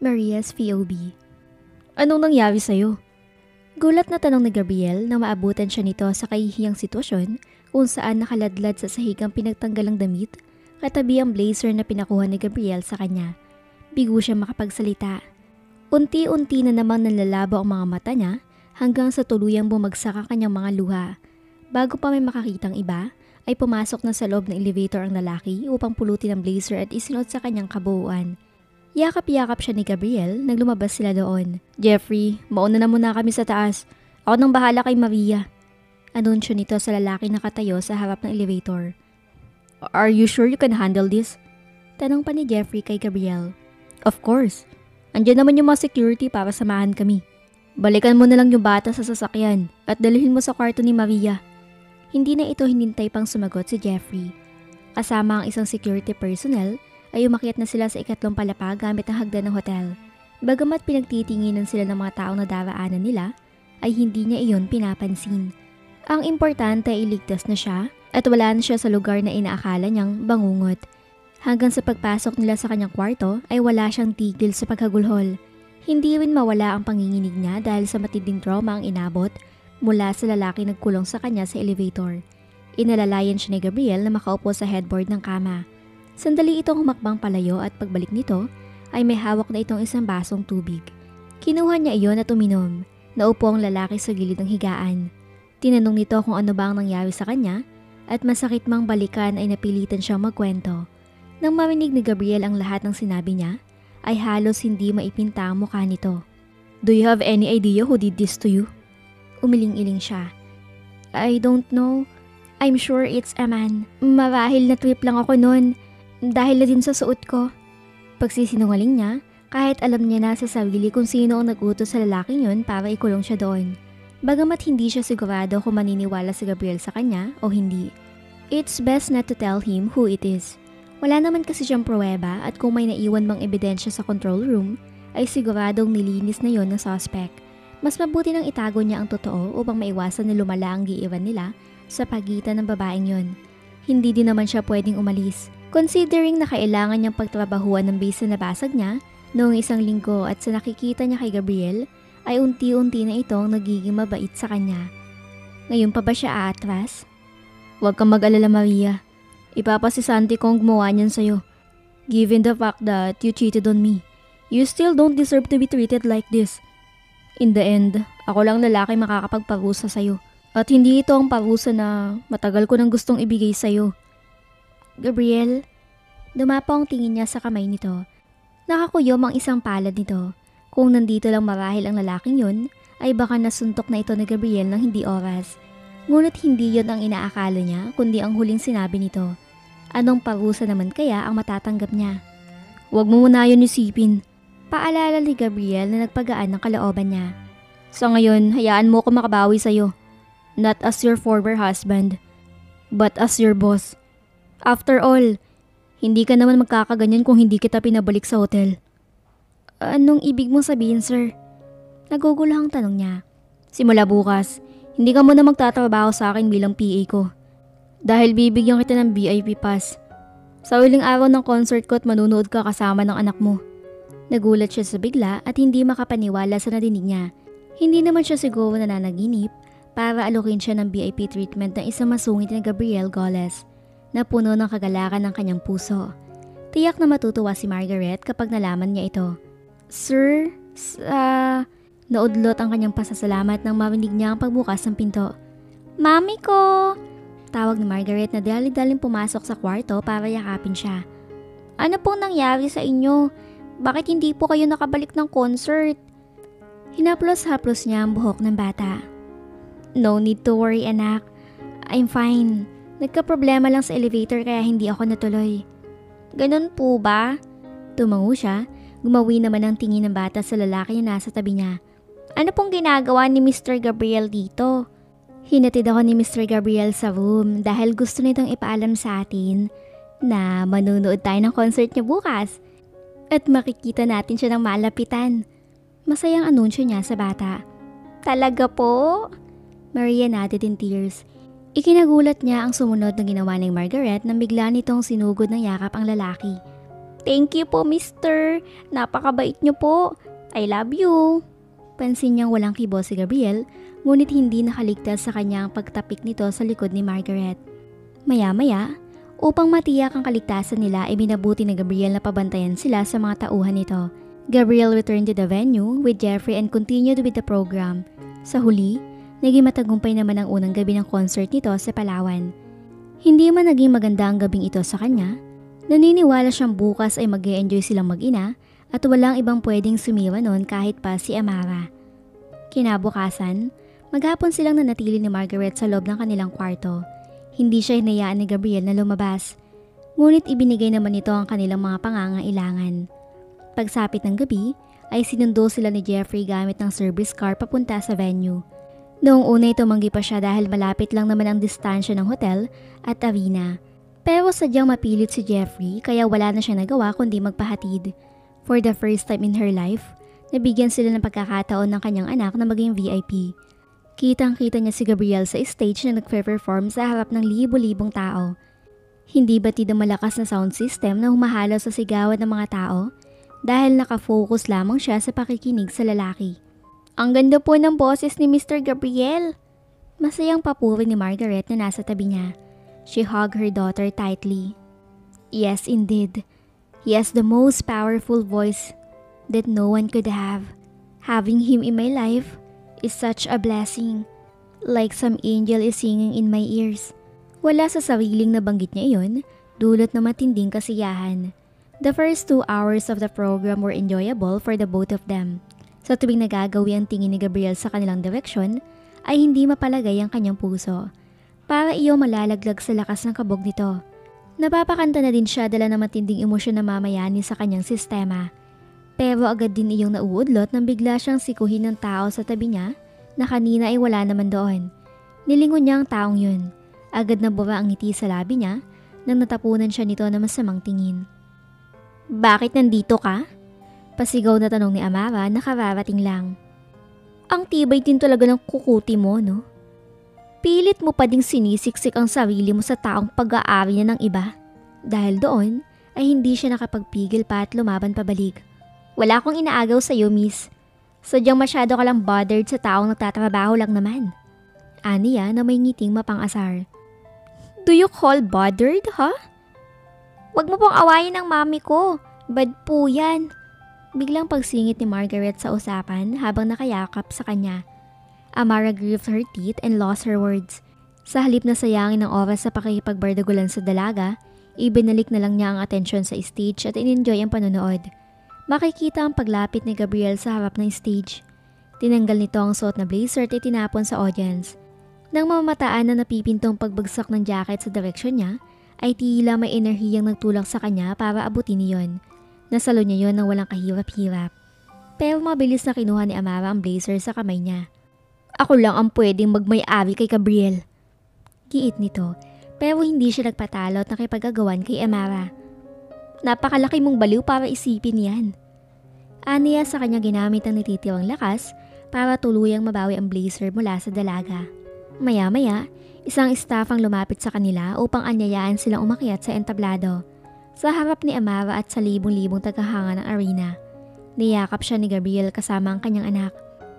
Maria's POV. Anong nangyari sa'yo? Gulat na tanong ni Gabriel nang maabutan siya nito sa kahihiyang sitwasyon kung saan nakaladlad sa sahig ang pinagtanggalang damit katabi ang blazer na pinakuha ni Gabriel sa kanya. Bigo siya makapagsalita. Unti-unti na namang nanlalabo ang mga mata niya hanggang sa tuluyang bumagsak ang kanyang mga luha. Bago pa may makakitang iba, ay pumasok na sa loob ng elevator ang lalaki upang pulutin ang blazer at isinot sa kanyang kabuuan. Yakap-yakap siya ni Gabriel nang lumabas sila doon. Jeffrey, mauna na muna kami sa taas. Ako nang bahala kay Maria. Anunsyo nito sa lalaki na katayo sa harap ng elevator. Are you sure you can handle this? Tanong pa ni Jeffrey kay Gabriel. Of course. Andiyan naman yung mga security para samahan kami. Balikan mo na lang yung bata sa sasakyan at dalhin mo sa kwarto ni Maria. Hindi na ito hinintay pang sumagot si Jeffrey. Kasama ang isang security personnel ay umakyat na sila sa ikatlong palapag gamit ang hagdan ng hotel. Bagamat pinagtitinginan sila ng mga taong nadaraanan nila, ay hindi niya iyon pinapansin. Ang importante ay iligtas na siya at wala na siya sa lugar na inaakala niyang bangungot. Hanggang sa pagpasok nila sa kanyang kwarto ay wala siyang tigil sa pagkagulhol. Hindi rin mawala ang panginginig niya dahil sa matinding trauma ang inabot mula sa lalaki nagkulong sa kanya sa elevator. Inalalayan siya ni Gabriel na makaupo sa headboard ng kama. Sandali itong humakbang palayo at pagbalik nito ay may hawak na itong isang basong tubig. Kinuha niya iyon at uminom. Naupo ang lalaki sa gilid ng higaan. Tinanong nito kung ano ba ang nangyari sa kanya at masakit mang balikan ay napilitan siyang magkwento. Nang marinig ni Gabriel ang lahat ng sinabi niya, ay halos hindi maipinta ang mukha nito. Do you have any idea who did this to you? Umiling-iling siya. I don't know. I'm sure it's a man. Marahil na trip lang ako noon. Dahil na din sa suot ko. Pagsisinungaling niya, kahit alam niya na sa sarili kung sino ang nag-utos sa lalaking yun para ikulong siya doon. Bagamat hindi siya sigurado kung maniniwala si Gabriel sa kanya o hindi. It's best not to tell him who it is. Wala naman kasi siyang pruweba at kung may naiwan mang ebidensya sa control room, ay siguradong nilinis na yon ng suspect. Mas mabuti nang itago niya ang totoo upang maiwasan na lumala ang giiwan nila sa pagitan ng babaeng yon. Hindi din naman siya pwedeng umalis. Considering na kailangan niyang pagtrabahuan ng base na nabasag niya noong isang linggo at sa nakikita niya kay Gabriel, ay unti-unti na itong nagiging mabait sa kanya. Ngayon pa ba siya aatras? Huwag kang mag-alala, Maria. Ipapasisanti kong gumawa niyan sa'yo. Given the fact that you cheated on me, you still don't deserve to be treated like this. In the end, ako lang lalaki makakapagparusa sa'yo. At hindi ito ang parusa na matagal ko nang gustong ibigay sa'yo. Gabriel, dumapo ang tingin niya sa kamay nito. Nakakuyom ang isang palad nito. Kung nandito lang marahil ang lalaking yun, ay baka nasuntok na ito ni Gabriel ng hindi oras. Ngunit hindi yon ang inaakala niya, kundi ang huling sinabi nito. Anong parusa naman kaya ang matatanggap niya? Huwag mo muna yun isipin. Paalala ni Gabriel na nagpagaan ng kalooban niya. Sa ngayon, hayaan mo ko makabawi sa'yo. Not as your former husband, but as your boss. After all, hindi ka naman magkakaganyan kung hindi kita pinabalik sa hotel. Anong ibig mong sabihin, sir? Naguguluhang tanong niya. Simula bukas, hindi ka muna magtatrabaho sa akin bilang PA ko. Dahil bibigyan kita ng VIP pass. Sa huling araw ng concert ko at manunood ka kasama ng anak mo. Nagulat siya sa bigla at hindi makapaniwala sa narinig niya. Hindi naman siya siguro nananaginip para alokin siya ng VIP treatment ng isang masungit na Gabriel Goles na puno ng kagalakan ng kanyang puso. Tiyak na matutuwa si Margaret kapag nalaman niya ito. Sir, naudlot ang kanyang pasasalamat nang marinig niya ang pagbukas ng pinto. Mami ko! Tawag ni Margaret na dali-daling pumasok sa kwarto para yakapin siya. Ano pong nangyari sa inyo? Bakit hindi po kayo nakabalik ng concert? Hinaplos-haplos niya ang buhok ng bata. No need to worry, anak. I'm fine. Nagka-problema lang sa elevator kaya hindi ako natuloy. Ganun po ba? Tumango siya, gumawi naman ang tingin ng bata sa lalaki na nasa tabi niya. Ano pong ginagawa ni Mr. Gabriel dito? Hinatid ako ni Mr. Gabriel sa room dahil gusto nitong ipaalam sa atin na manunood tayo ng concert niya bukas. At makikita natin siya ng malapitan. Masayang anunsyo niya sa bata. Talaga po? Maria nodded in tears. Ikinagulat niya ang sumunod na ginawa ng Margaret nang bigla nitong sinugod ng yakap ang lalaki. Thank you po, mister. Napakabait niyo po. I love you. Pansin niyang walang kibo si Gabriel, ngunit hindi nakaligtas sa kanya ang pagtapik nito sa likod ni Margaret. Maya-maya, upang matiyak ang kaligtasan nila ay binabuti ni Gabriel na pabantayan sila sa mga tauhan nito. Gabriel returned to the venue with Jeffrey and continued with the program. Sa huli, naging matagumpay naman ang unang gabi ng concert nito sa Palawan. Hindi man naging maganda ang gabing ito sa kanya, naniniwala siyang bukas ay mag-e-enjoy silang mag-ina at walang ibang pwedeng sumiwa nun kahit pa si Amara. Kinabukasan, maghapon silang nanatili ni Margaret sa loob ng kanilang kwarto. Hindi siya hinayaan ni Gabriel na lumabas, ngunit ibinigay naman nito ang kanilang mga pangangailangan. Pagsapit ng gabi, ay sinundo sila ni Jeffrey gamit ng service car papunta sa venue. Noong una ay tumanggi pa siya dahil malapit lang naman ang distansya ng hotel at arena. Pero sadyang mapilit si Jeffrey kaya wala na siya nagawa kundi magpahatid. For the first time in her life, nabigyan sila ng pagkakataon ng kanyang anak na maging VIP. Kitang-kita niya si Gabriel sa stage na nagpe-perform sa harap ng libo-libong tao. Hindi batid ang malakas na sound system na humahalo sa sigawan ng mga tao dahil nakafocus lamang siya sa pakikinig sa lalaki. Ang ganda po ng boses ni Mr. Gabriel! Masayang papuri ni Margaret na nasa tabi niya. She hugged her daughter tightly. Yes, indeed. He has the most powerful voice that no one could have. Having him in my life is such a blessing. Like some angel is singing in my ears. Wala sa sariling nabanggit niya iyon, dulot na matinding kasiyahan. The first 2 hours of the program were enjoyable for the both of them. Sa tuwing nagagawi ang tingin ni Gabriel sa kanilang direksyon, ay hindi mapalagay ang kanyang puso. Para iyo malalaglag sa lakas ng kabog nito. Napapakanta na din siya dala ng matinding emosyon na mamayani sa kanyang sistema. Pero agad din iyong nauudlot nang bigla siyang sikuhin ng tao sa tabi niya na kanina ay wala naman doon. Nilingon niya ang taong yun. Agad na bura ang ngiti sa labi niya nang natapunan siya nito na masamang tingin. Bakit nandito ka? Pasigaw na tanong ni Amara na kararating lang. Ang tibay din talaga ng kukuti mo, no? Pilit mo pa ding sinisiksik ang sarili mo sa taong pag-aari niya ng iba. Dahil doon ay hindi siya nakapagpigil pa at lumaban pabalik. Wala akong inaagaw sa iyo, miss. Sadyang masyado ka lang bothered sa taong nagtatrabaho lang naman. Aniya na may ngiting mapang-asar. Do you call bothered, ha? Wag mo pong awayin ang mami ko. Bad po yan. Biglang pagsingit ni Margaret sa usapan habang nakayakap sa kanya. Amara gripped her teeth and lost her words. Sa halip na sayangin ng oras sa pakikipagbardagulan sa dalaga, ibinalik na lang niya ang atensyon sa stage at in-enjoy ang panonood. Makikita ang paglapit ni Gabriel sa harap ng stage. Tinanggal nito ang suot na blazer at itinapon sa audience. Nang mamataan na napipintong pagbagsak ng jacket sa direksyon niya, ay tila may enerhiyang nagtulak sa kanya para abutin niyon. Nasalo niya yon ng walang kahirap-hirap. Pero mabilis na kinuha ni Amara ang blazer sa kamay niya. Ako lang ang pwedeng magmay-ari kay Gabriel. Giit nito, pero hindi siya nagpatalo at nakipag-agawan kay Amara. Napakalaki mong baliw para isipin yan. Aniya sa kanya ginamit ang natitirang lakas para tuluyang mabawi ang blazer mula sa dalaga. Maya-maya, isang staff ang lumapit sa kanila upang anyayaan silang umakyat sa entablado. Sa harap ni Amara at sa libong-libong tagahanga ng arena, niyakap siya ni Gabriel kasama ang kanyang anak.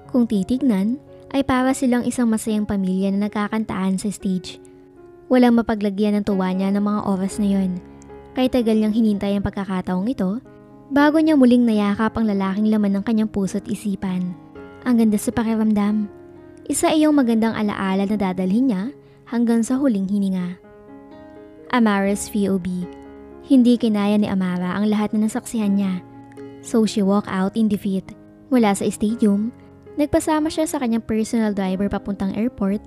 Kung titignan, ay para silang isang masayang pamilya na nagkakantaan sa stage. Walang mapaglagyan ng tuwa niya ng mga oras na yon. Kaya tagal niyang hinintay ang pagkakataong ito, bago niya muling nayakap ang lalaking laman ng kanyang puso at isipan. Ang ganda sa pakiramdam. Isa iyong magandang alaala na dadalhin niya hanggang sa huling hininga. Amara's VOB. Hindi kinaya ni Amara ang lahat na nasaksihan niya. So she walked out in defeat. Mula sa stadium, nagpasama siya sa kanyang personal driver papuntang airport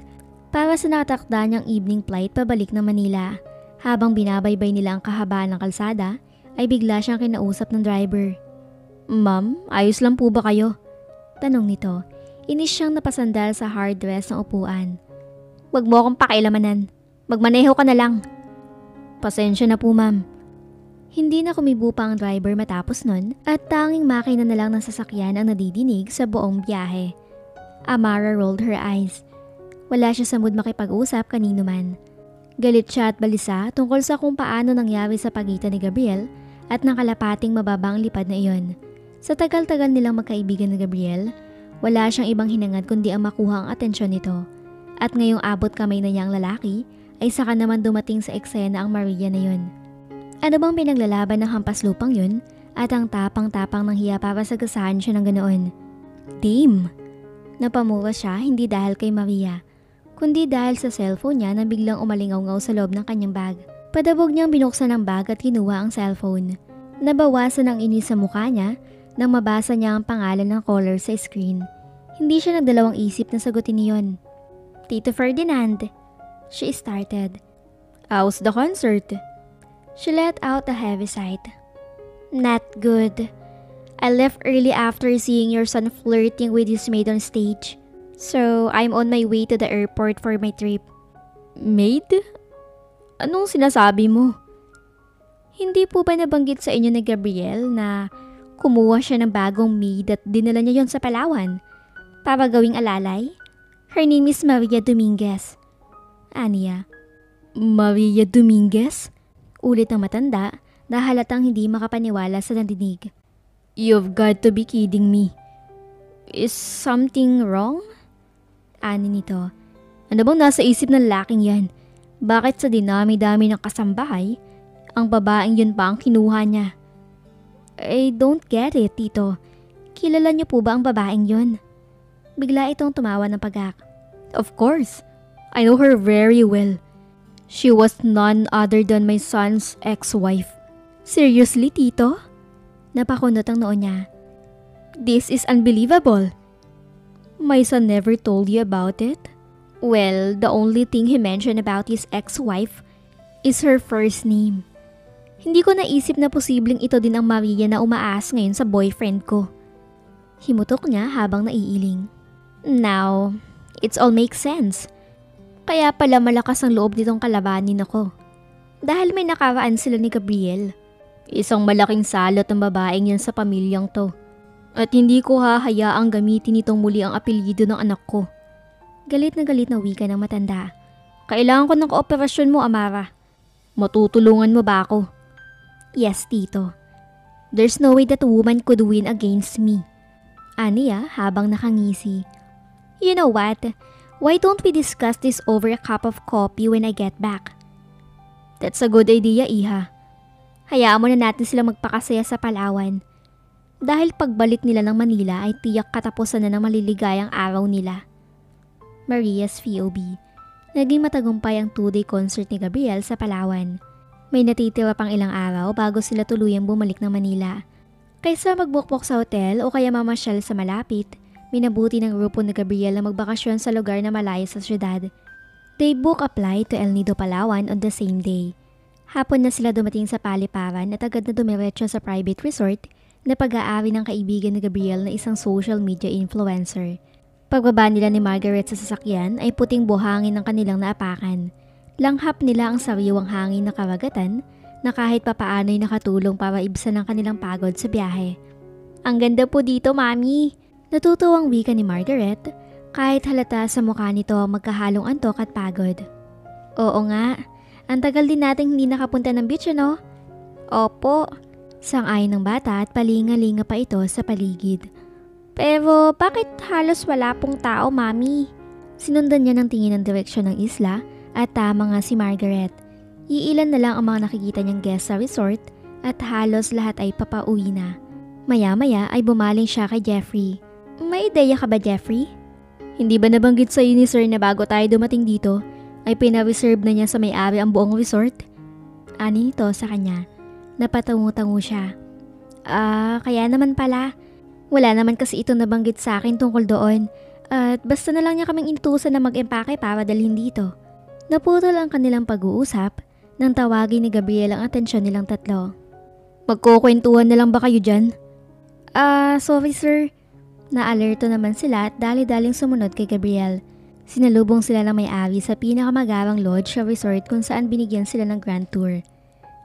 para sa nakatakda niyang evening flight pabalik ng Manila. Habang binabaybay nila ang kahabaan ng kalsada, ay bigla siyang kinausap ng driver. Ma'am, ayos lang po ba kayo? Tanong nito. Inis siyang napasandal sa hard dress ng upuan. Wag mo akong pakialamanan. Magmaneho ka na lang. Pasensya na po, ma'am. Hindi na kumibo pa ang driver matapos nun at tanging makina na lang ng sasakyan ang nadidinig sa buong biyahe. Amara rolled her eyes. Wala siya sa mood makipag-usap kanino man. Galit siya at balisa tungkol sa kung paano nangyari sa pagitan ni Gabriel at ng kalapating mababang lipad na iyon. Sa tagal-tagal nilang magkaibigan ni Gabriel, wala siyang ibang hinangad kundi ang makuha ang atensyon nito. At ngayong abot kamay na niya ang lalaki, ay saka naman dumating sa eksena ang Maria na yun. Ano bang pinaglalaban ng hampas lupang yun at ang tapang-tapang ng hiya para sagasaan siya ng ganoon? Team! Napamura siya hindi dahil kay Maria, kundi dahil sa cellphone niya na biglang umalingaw-ngaw sa loob ng kanyang bag. Padabog niyang binuksan ang bag at kinuha ang cellphone. Nabawasan ang inis sa mukha niya nang mabasa niya ang pangalan ng caller sa screen. Hindi siya nagdalawang isip na sagutin niyon. Tito Ferdinand, she started. How's the concert? She let out a heavy sigh. Not good. I left early after seeing your son flirting with his maid on stage. So, I'm on my way to the airport for my trip. Maid? Anong sinasabi mo? Hindi po ba nabanggit sa inyo ni Gabriel na kumuha siya ng bagong maid at dinala niya yon sa Palawan para gawing alalay? Her name is Maria Dominguez. Aniya. Maria Dominguez? Ulit ng matanda na halatang hindi makapaniwala sa nandinig. You've got to be kidding me. Is something wrong? Ani nito. Ano bang nasa isip ng laking yan? Bakit sa dinami-dami ng kasambahay, ang babaeng yun pa ang kinuha niya? I don't get it, Tito. Kilala niyo po ba ang babaeng yun? Bigla itong tumawa ng pagak. Of course. I know her very well. She was none other than my son's ex-wife. Seriously, Tito? Napakunot ang noo niya. This is unbelievable. My son never told you about it? Well, the only thing he mentioned about his ex-wife is her first name. Hindi ko naisip na posibleng ito din ang Maria na umaas ngayon sa boyfriend ko. Himutok niya habang naiiling. Now, it's all makes sense. Kaya pala malakas ang loob nitong kalabanin ako. Dahil may nakaraan sila ni Gabriel. Isang malaking salot ng babaeng yan sa pamilyang to. At hindi ko hahayaang gamitin itong muli ang apelyido ng anak ko. Galit na wika ng matanda. Kailangan ko ng kooperasyon mo, Amara. Matutulungan mo ba ako? Yes, Tito. There's no way that a woman could win against me. Aniya habang nakangisi. You know what? Why don't we discuss this over a cup of coffee when I get back? That's a good idea, Iha. Hayaan mo na natin sila magpakasaya sa Palawan. Dahil pagbalik nila ng Manila ay tiyak katapusan na ng maliligayang araw nila. Maria's POB. Naging matagumpay ang 2-day concert ni Gabriel sa Palawan. May natitira pang ilang araw bago sila tuluyang bumalik ng Manila. Kaysa magbukbok sa hotel o kaya mamasyal sa malapit, minabuti ng grupo ni Gabriel na magbakasyon sa lugar na malayo sa syudad. They book a flight to El Nido, Palawan on the same day. Hapon na sila dumating sa Paliparan at agad na dumiretso sa private resort na pag-aari ng kaibigan ni Gabriel na isang social media influencer. Pagbaba nila ni Margaret sa sasakyan ay puting buhangin ng kanilang naapakan. Langhap nila ang sariwang hangin na karagatan na kahit papaano'y nakatulong para ibsan ang kanilang pagod sa biyahe. Ang ganda po dito, Mami! Natutuwang wika ni Margaret kahit halata sa mukha nito ang magkahalong antok at pagod. Oo nga, ang tagal din nating hindi nakapunta ng beach, ano? Opo, sang-ayon ng bata at palinga-linga pa ito sa paligid. Pero bakit halos wala pong tao, Mami? Sinundan niya ng tingin ng direksyon ng isla at tama nga si Margaret. Iilan na lang ang mga nakikita niyang guest sa resort at halos lahat ay papauwi na. Maya-maya ay bumaling siya kay Jeffrey. May ideya ka ba, Jeffrey? Hindi ba nabanggit sa ni Sir na bago tayo dumating dito ay pina-reserve na niya sa may-ari ang buong resort? Ani nito sa kanya. Napatango-tango siya. Kaya naman pala. Wala naman kasi ito nabanggit sa akin tungkol doon. At basta na lang niya kaming inutusan na mag-empake para dalhin dito. Naputol ang kanilang pag-uusap nang tawagin ni Gabriel ang atensyon nilang tatlo. Magkukwentuhan na lang ba kayo dyan? Sorry sir. Naalerto naman sila at dali-daling sumunod kay Gabriel. Sinalubong sila ng may-ari sa pinakamagarang lodge sa resort kung saan binigyan sila ng grand tour.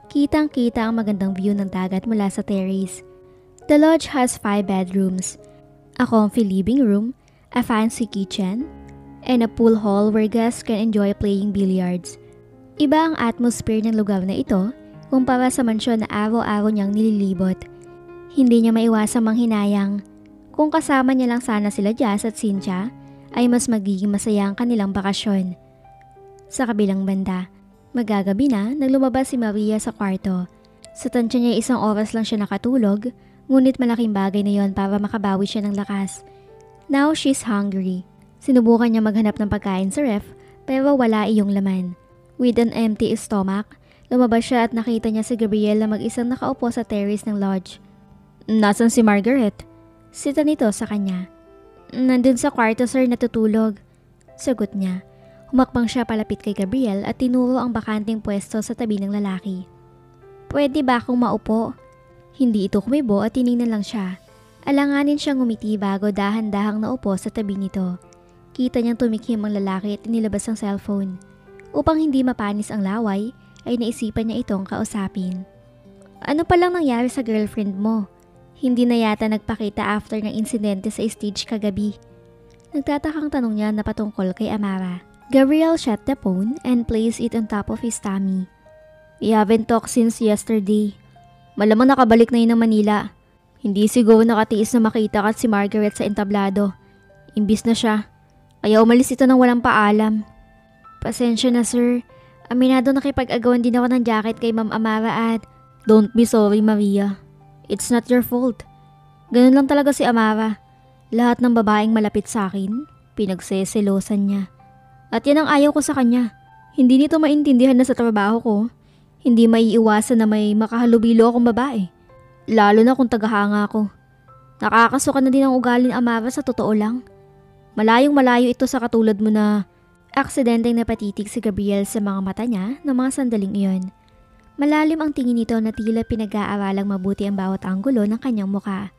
Kitang-kita ang magandang view ng dagat mula sa terrace. The lodge has 5 bedrooms, a comfy living room, a fancy kitchen, and a pool hall where guests can enjoy playing billiards. Iba ang atmosphere ng lugar na ito kumpara sa mansyon na araw-araw niyang nililibot. Hindi niya maiwasang manghinayang. Kung kasama niya lang sana sila Jazz at Cynthia, ay mas magiging masaya ang kanilang bakasyon. Sa kabilang banda, magagabi na nang lumabas si Maria sa kwarto. Sa tansya niya 1 oras lang siya nakatulog, ngunit malaking bagay na yon para makabawi siya ng lakas. Now she's hungry. Sinubukan niya maghanap ng pagkain sa ref pero wala iyong laman. With an empty stomach, lumabas siya at nakita niya si Gabriel na mag-isang nakaupo sa terrace ng lodge. "Nasaan si Margaret?" Sita nito sa kanya. "Nandun sa kwarto sir, natutulog." Sagot niya. Humakbang siya palapit kay Gabriel at tinuro ang bakanting pwesto sa tabi ng lalaki. "Pwede ba akong maupo?" Hindi ito kumibo at tiningnan lang siya. Alanganin siyang ngumiti bago dahan-dahang naupo sa tabi nito. Kita niyang tumikim ang lalaki at inilabas ang cellphone. Upang hindi mapanis ang laway, ay naisipan niya itong kausapin. "Ano palang nangyari sa girlfriend mo? Hindi na yata nagpakita after ng insidente sa stage kagabi." Nagtatakang tanong niya na patungkol kay Amara. Gabriel shut the phone and placed it on top of his tummy. "We haven't talked since yesterday. Malamang nakabalik na yun ng Manila. Hindi siguro nakatiis na makita ka at si Margaret sa entablado. Imbis na siya, kaya umalis ito nang walang paalam." "Pasensya na sir. Aminado nakipag-agawan din ako ng jacket kay Ma'am Amara at..." "Don't be sorry Maria. It's not your fault. Ganun lang talaga si Amara. Lahat ng babaeng malapit sa akin, pinagseselosan niya. At yan ang ayaw ko sa kanya. Hindi nito maintindihan na sa trabaho ko, hindi maiiwasan na may makahalubilo akong babae. Lalo na kung tagahanga ko. Nakakasuka na din ang ugali ni Amara sa totoo lang. Malayong malayo ito sa katulad mo na..." Aksidenteng napatitig si Gabriel sa mga mata niya ng mga sandaling iyon. Malalim ang tingin nito na tila pinag-aaralang mabuti ang bawat anggulo ng kanyang muka.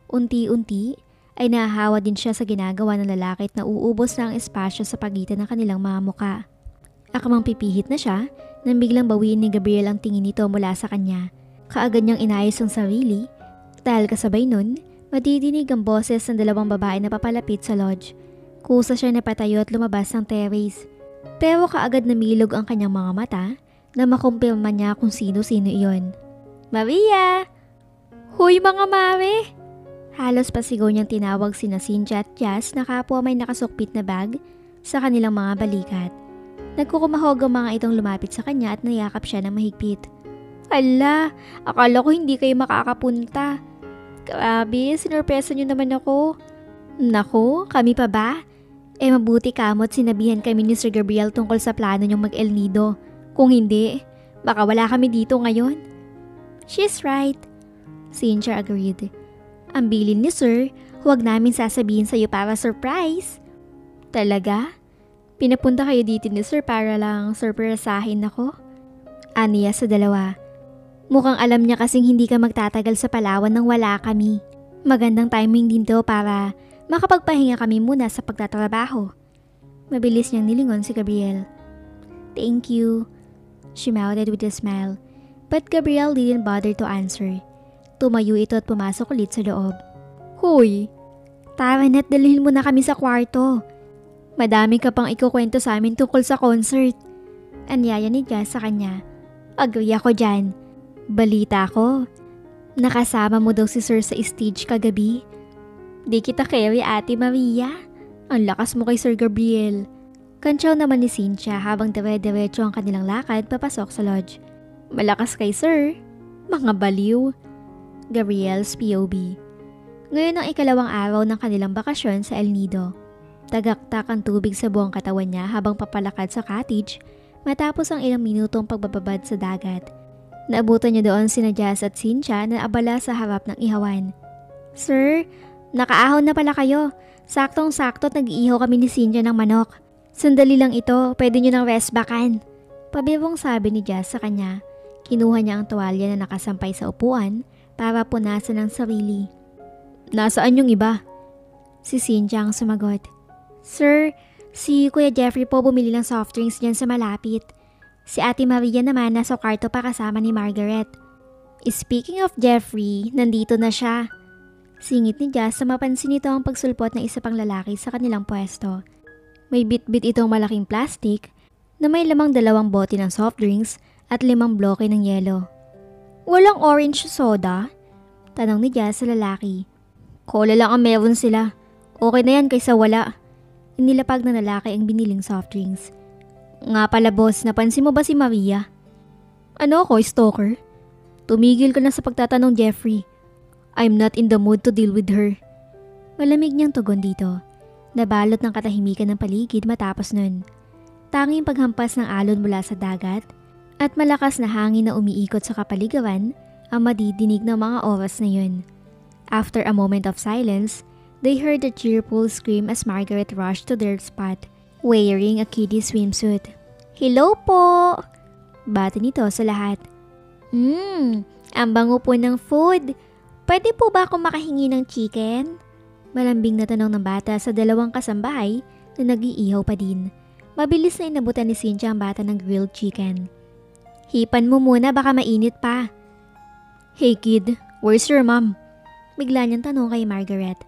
Unti-unti ay nahahawa din siya sa ginagawa ng lalaki at nauubos na ang espasyo sa pagitan ng kanilang mga muka. Akamang pipihit na siya nang biglang bawiin ni Gabriel ang tingin nito mula sa kanya. Kaagad niyang inayos ang sarili dahil kasabay nun, madidinig ang boses ng 2 babae na papalapit sa lodge. Kusa siya na patayo at lumabas ng terrace. Pero kaagad namilog ang kanyang mga mata na makumpirma niya kung sino-sino iyon. "Maria! Hoy mga mare!" Halos pasigaw niyang tinawag sina Cynthia at Jazz na kapwa may nakasukpit na bag sa kanilang mga balikat. Nagkukumahog ang mga itong lumapit sa kanya at nayakap siya ng mahigpit. "Ala, akala ko hindi kayo makakapunta. Grabe, sinurpresa niyo naman ako." "Naku, kami pa ba? Mabuti kamot sinabihan kami ni Sir Gabriel tungkol sa plano niyong mag-El Nido. Kung hindi, baka wala kami dito ngayon." "She's right." Cynthia agreed. "Ang bilin ni Sir, huwag namin sasabihin sa iyo para surprise." "Talaga? Pinapunta kayo dito ni Sir para lang surpresahin ako?" Aniya sa dalawa. "Mukhang alam niya kasing hindi ka magtatagal sa Palawan nang wala kami. Magandang timing din to para makapagpahinga kami muna sa pagtatrabaho." Mabilis niyang nilingon si Gabriel. "Thank you," she mouthed with a smile. But Gabriel didn't bother to answer. Tumayo ito at pumasok ulit sa loob. "Hoy, tara na't dalhin mo na kami sa kwarto. Madami ka pang ikukwento sa amin tungkol sa concert." Anyaya ni Jazz sa kanya. "Agree ako dyan. Balita ko, nakasama mo daw si Sir sa stage kagabi. Di kita carry Ate Maria. Ang lakas mo kay Sir Gabriel." Kantsaw naman ni Cynthia habang dire-diretso ang kanilang lakad papasok sa lodge. "Malakas kay Sir. Mga baliw." Gabriel's POV. Ngayon ang 2nd araw ng kanilang bakasyon sa El Nido. Tagaktak ang tubig sa buong katawan niya habang papalakad sa cottage matapos ang ilang minutong pagbababad sa dagat. Naabutan niya doon sina Jazz at Cynthia na abala sa harap ng ihawan. "Sir, nakaahon na pala kayo. Saktong-sakto at nag-iihaw kami ni Cynthia ng manok. Sandali lang ito, pwede nyo ng rest backan." Pabirong sabi ni Jazz sa kanya. Kinuha niya ang tuwalya na nakasampay sa upuan para punasan ang sarili. "Nasaan yung iba?" Si Cynthia ang sumagot. "Sir, si Kuya Jeffrey po bumili ng soft drinks dyan sa malapit. Si Ate Maria naman nasa kwarto pa kasama ni Margaret." "Speaking of Jeffrey, nandito na siya." Singit ni Jazz sa mapansin nito ang pagsulpot ng isa pang lalaki sa kanilang pwesto. May bit-bit itong malaking plastic na may lamang 2 bote ng soft drinks at 5 bloke ng yelo. Walang orange soda? Tanong ni Jazz sa lalaki. Cola lang ang meron sila. Okay na yan kaysa wala. Inilapag na lalaki ang biniling soft drinks. Nga pala boss, napansin mo ba si Maria? Ano ako, stalker? Tumigil ka na sa pagtatanong, Jeffrey. I'm not in the mood to deal with her. Malamig niyang tugon dito. Nabalot ng katahimikan ng paligid matapos nun. Tanging paghampas ng alon mula sa dagat at malakas na hangin na umiikot sa kapaligiran ang madidinig ng mga oras na yun. After a moment of silence, they heard a cheerful scream as Margaret rushed to their spot, wearing a kiddie swimsuit. Hello po! Bati nito sa lahat. Ang bango po ng food. Pwede po ba akong makahingi ng chicken? Malambing na tanong ng bata sa 2 kasambahay na nag-iihaw pa din. Mabilis na inabutan ni Cynthia ang bata ng grilled chicken. Hipan mo muna, baka mainit pa. Hey kid, where's your mom? Bigla niyang tanong kay Margaret.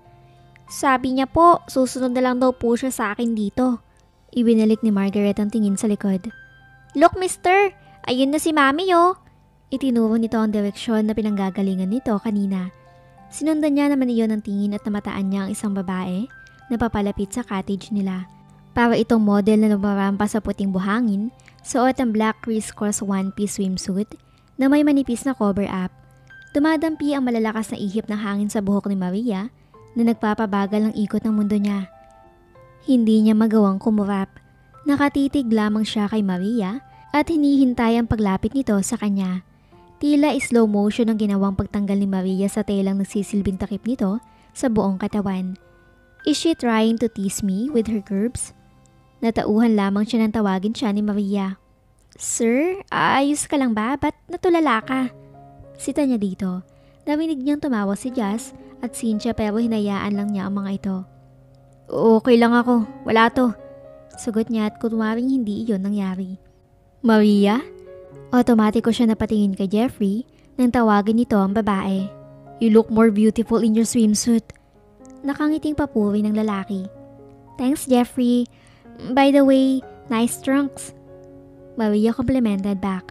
Sabi niya po, susunod na lang daw po siya sa akin dito. Ibinalik ni Margaret ang tingin sa likod. Look mister, ayun na si mami oh. Itinuro nito ang direksyon na pinanggagalingan nito kanina. Sinundan niya naman iyon ng tingin at namataan niya ang isang babae na papalapit sa cottage nila. Para itong model na lumarampa sa puting buhangin, suot ang black crisscross one-piece swimsuit na may manipis na cover up. Dumadampi ang malalakas na ihip ng hangin sa buhok ni Maria na nagpapabagal ng ikot ng mundo niya. Hindi niya magawang kumurap. Nakatitig lamang siya kay Maria at hinihintay ang paglapit nito sa kanya. Tila slow motion ang ginawang pagtanggal ni Maria sa telang nagsisilbing takip nito sa buong katawan. Is she trying to tease me with her curves? Natauhan lamang siya nang tawagin siya ni Maria. Sir, ayos ka lang ba? Ba't natulala ka? Sita niya dito. Narinig niyang tumawa si Jazz at Cynthia pero hinayaan lang niya ang mga ito. Okay lang ako, wala to. Sagot niya at kunwaring hindi iyon nangyari. Maria? Automatiko siya napatingin kay Jeffrey nang tawagin nito ang babae. You look more beautiful in your swimsuit. Nakangiting papuri ng lalaki. Thanks Jeffrey. By the way, nice trunks. Maria complimented back.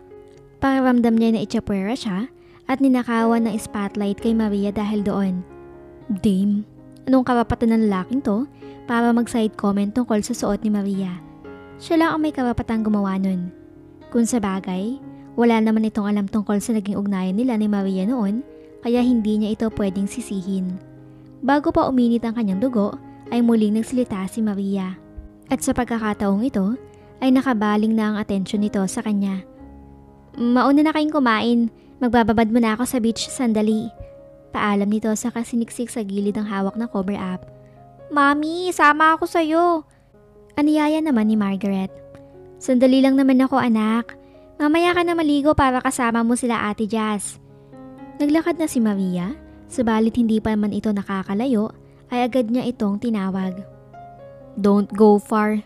Pakiramdam niya na itchapwera siya at ninakawan ng spotlight kay Maria dahil doon. Dame, anong karapatan ng lalaking to para mag-side comment tungkol sa suot ni Maria? Siya lang ang may karapatang gumawa nun. Kung sa bagay, wala naman itong alam tungkol sa naging ugnayan nila ni Maria noon kaya hindi niya ito pwedeng sisihin. Bago pa uminit ang kanyang dugo ay muling nagsalita si Maria. At sa pagkakataong ito ay nakabaling na ang atensyon nito sa kanya. Mauna na kayong kumain, magbababad muna ako sa beach sandali. Paalam nito sa kasiniksik sa gilid ng hawak na cover up. Mami, sama ako sa'yo. Aniyaya naman ni Margaret. Sandali lang naman ako anak. Mamaya ka na maligo para kasama mo sila Ate Jazz. Naglakad na si Maria, subalit hindi pa man ito nakakalayo ay agad niya itong tinawag. Don't go far.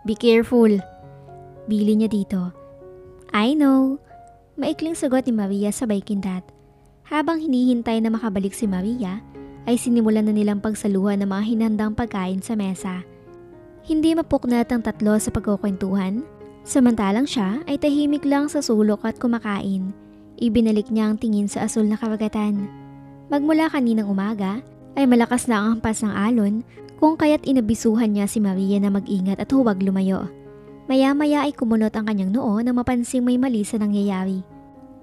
Be careful. Bili niya dito. I know. Maikling sagot ni Maria sabay kindat. Habang hinihintay na makabalik si Maria, ay sinimulan na nilang pagsaluhan ng mga hinandang pagkain sa mesa. Hindi mapuknat ang tatlo sa pagkukwentuhan, samantalang siya ay tahimik lang sa sulok at kumakain. Ibinalik niya ang tingin sa asul na karagatan. Magmula kaninang umaga ay malakas na ang hampas ng alon kung kaya't inabisuhan niya si Maria na mag-ingat at huwag lumayo. Maya-maya ay kumunot ang kanyang noo nang mapansing may mali sa nangyayari.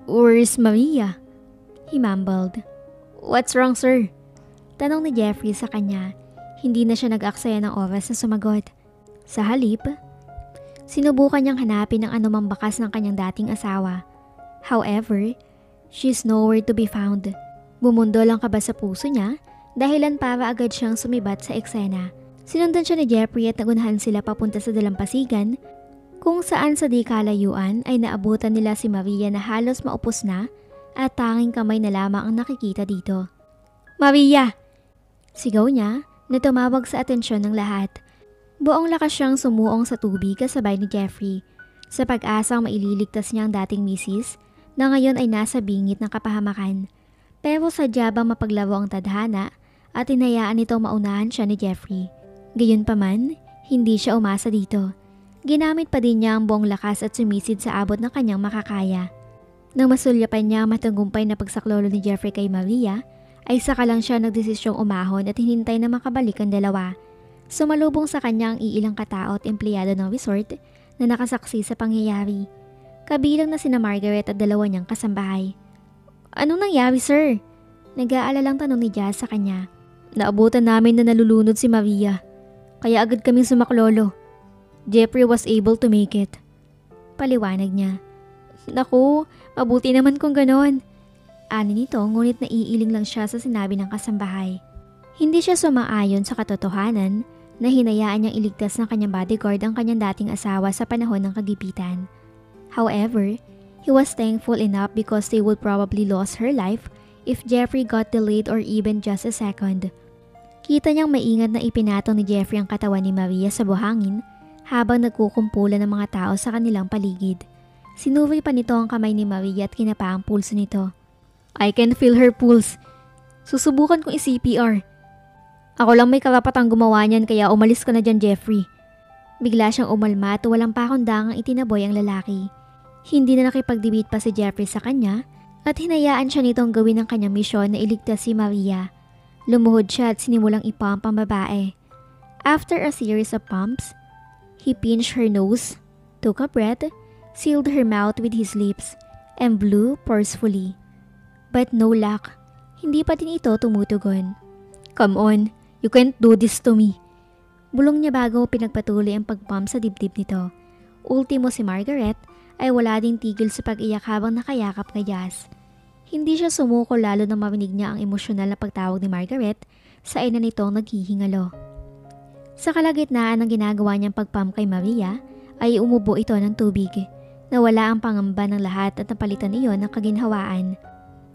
Where's Maria? He mumbled. What's wrong, sir? Tanong ni Jeffrey sa kanya. Hindi na siya nag-aksaya ng oras na sumagot. Sa halip, sinubukan niyang hanapin ang anumang bakas ng kanyang dating asawa. However, she's nowhere to be found. Bumundol ang kaba sa puso niya, dahilan para agad siyang sumibat sa eksena. Sinundan siya ni Jeffrey at nagunahan sila papunta sa dalampasigan, kung saan sa di kalayuan ay naabutan nila si Maria na halos maupos na at tanging kamay na lamang ang nakikita dito. Maria! Sigaw niya na tumawag sa atensyon ng lahat. Buong lakas siyang sumuong sa tubig kasabay ni Jeffrey sa pag-asang maililigtas niya ang dating misis na ngayon ay nasa bingit ng kapahamakan. Pero sadya bang mapaglaro ang tadhana at hinayaan nitong maunahan siya ni Jeffrey. Gayunpaman, hindi siya umasa dito. Ginamit pa din niya ang buong lakas at sumisid sa abot ng kanyang makakaya. Nang masulyapan niya ang matagumpay na pagsaklolo ni Jeffrey kay Maria, ay saka lang siya nagdesisyong umahon at hinintay na makabalik ang dalawa. Sumalubong sa kanya ang iilang katao at empleyado ng resort na nakasaksi sa pangyayari. Kabilang na sina Margaret at dalawa niyang kasambahay. "Anong nangyari, sir?" Nag-aalalang tanong ni Jazz sa kanya. "Naabutan namin na nalulunod si Maria. Kaya agad kaming sumaklolo. Jeffrey was able to make it." Paliwanag niya. "Naku, mabuti naman kung ganon." Ani nito, ngunit naiiling lang siya sa sinabi ng kasambahay. Hindi siya sumaayon sa katotohanan na hinayaan niyang iligtas ng kanyang bodyguard ang kanyang dating asawa sa panahon ng kagipitan. However, he was thankful enough because they would probably lose her life if Jeffrey got delayed or even just a second. Kita niyang maingat na ipinatong ni Jeffrey ang katawan ni Maria sa buhangin habang nagkukumpulan ng mga tao sa kanilang paligid. Sinuri pa nito ang kamay ni Maria at kinapa ang pulso nito. "I can feel her pulse. Susubukan kong i-CPR. Ako lang may karapatang gumawa niyan kaya umalis ka na dyan, Jeffrey." Bigla siyang umalma at walang pakundangang itinaboy ang lalaki. Hindi na nakipagdebate pa si Jeffrey sa kanya at hinayaan siya nitong gawin ang kanyang misyon na iligtas si Maria. Lumuhod siya at sinimulang ipump ang babae. After a series of pumps, he pinched her nose, took a breath, sealed her mouth with his lips, and blew forcefully. But no luck. Hindi pa din ito tumutugon. "Come on, you can't do this to me." Bulong niya bago pinagpatuloy ang pagpump sa dibdib nito. Ultimo si Margaret ay wala ding tigil sa pag-iyak habang nakayakap kay Jazz. Hindi siya sumuko lalo nang marinig niya ang emosyonal na pagtawag ni Margaret sa ina nitong naghihingalo. Sa kalagitnaan ng ginagawa niyang pagpump kay Maria ay umubo ito ng tubig. Nawala ang pangamba ng lahat at napalitan iyon ng kaginhawaan.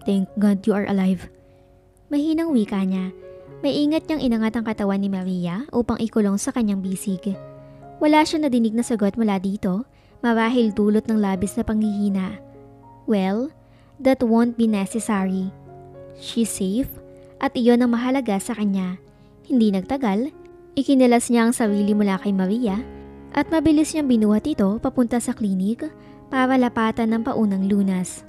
"Thank God you are alive." Mahinang wika niya. May ingat niyang inangat ang katawan ni Maria upang ikulong sa kanyang bisig. Wala siya nadinig na sagot mula dito, marahil dulot ng labis na panghihina. Well, that won't be necessary. She's safe at iyon ang mahalaga sa kanya. Hindi nagtagal, ikinalas niya ang sarili mula kay Maria at mabilis niyang binuhat ito papunta sa klinik para lapatan ng paunang lunas.